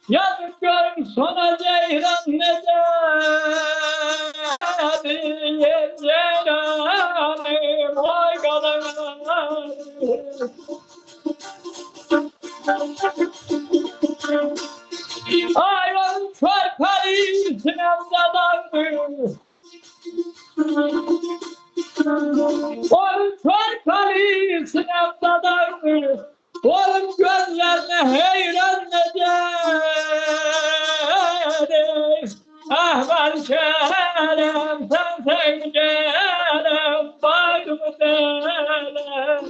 Yazık görüm sona ceyran necati ceyranım oy kalanım. Ayran çarpayım sinemdalandı. Onun çarpayım sinemdalandı. Oğlum gözlerine heyran ederim. Ah ben şerem, sen gelem, bağrımı delem.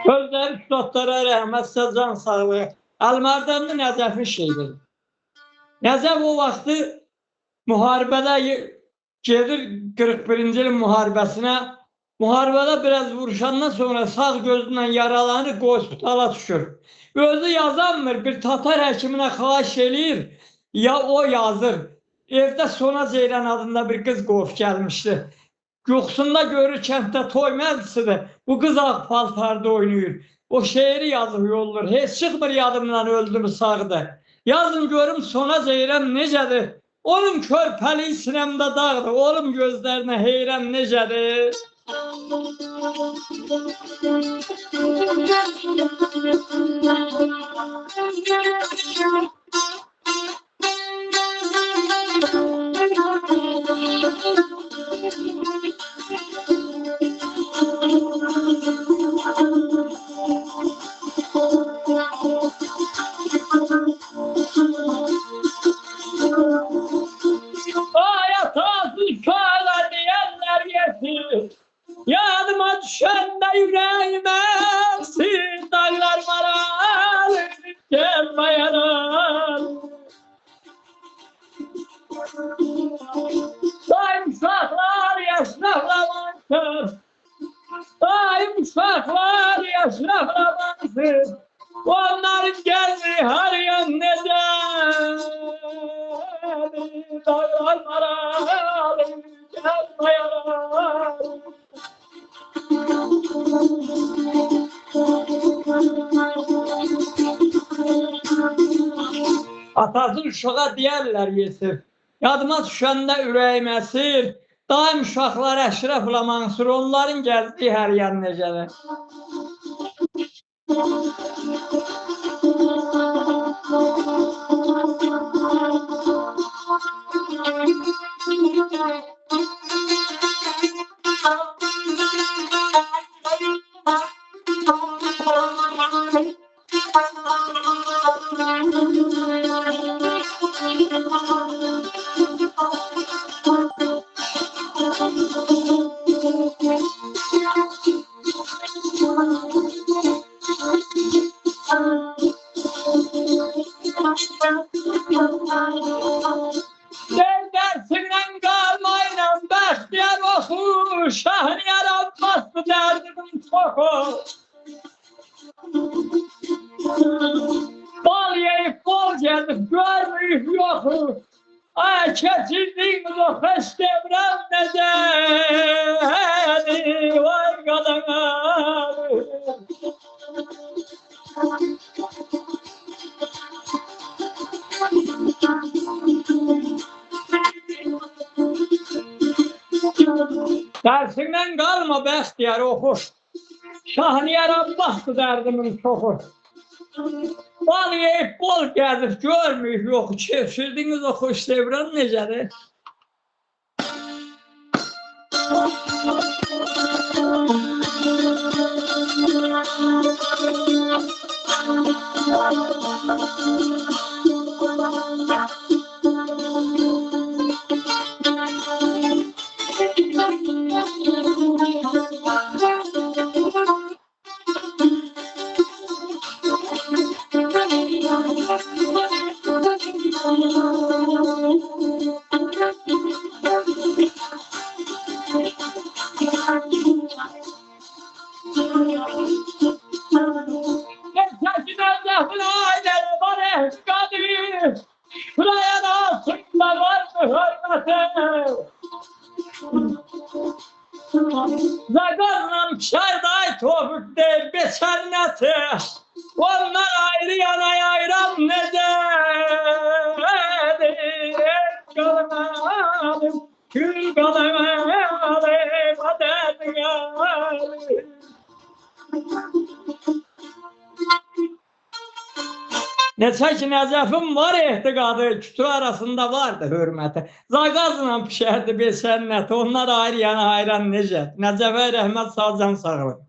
Özler üstadlara rəhmətsə can sağlığı. Almardanlı Nəcəfin şeydir. Nəcəf o vaxtı müharibədə gedir 41-ci ilin müharibəsinə. Müharibədə biraz vuruşandan sonra sağ gözündən yaralanır, hospitala düşür. Özü yazanmır, bir Tatar həkiminə xahiş eləyir, ya o yazır. Evdə Sona Ceyran adında bir qız qov gəlmişdi. Yoxsunda görür kənddə toy məclisidir. Bu qız ağ paltarda oynayır. O şeiri yazıb yollar. Heç çıxmır yadımdan öldürür sağdır. Yazın görüm Sona Ceyran necədir? Onun körpəliyi sinəmdə dağdır. Oğlum gözlərinə heyran necədir? Yadıma düşende yüreğime sil dağlar maral gelmeyen daim uşaklar yaşlamansın daim uşaklar yaşlamansın onların geldiği her yan neden dağlar maral gelmeyen. Atası uşağa deyərlər yesir. Yadıma düşəndə ürəyim əsir. Daim uşaqlar Əşrəflə Mansur, onların gəldiyi hər yan necədir? Dersinden kalmayla bəxtiyar oxu, Şahniyar Abbaslı derdimin çoxu. Bal yeyip bol geldik, görmeyip yoxu. Ay keçirdiğimiz o xəş devrəm necədir, vay qadağadır. Dersinden kalma bəxtiyar oxu, Şahniyar Abbaslı derdimin çoxu. Bal yeyip bol geldik, görmeyip yoxu. Çevşirdiniz o xoş devran necədir? Saçına zahmın aileleri var Kadir. Şuraya da sıkma var mı hürmeti? Zagarla şerday topuk değil beçerneti. Onlar ayrı yana ayıran nezedir? Kalmadım, kül kalmadım, adet kalmadım. Neçə ki Nəcəfin var etiqadı, kütü arasında vardı hörməti. Zaqazla pişərdi bir sənnəti, onlar ayrı yana hayran necə. Nəcəfə rəhmət salcan sağlıq.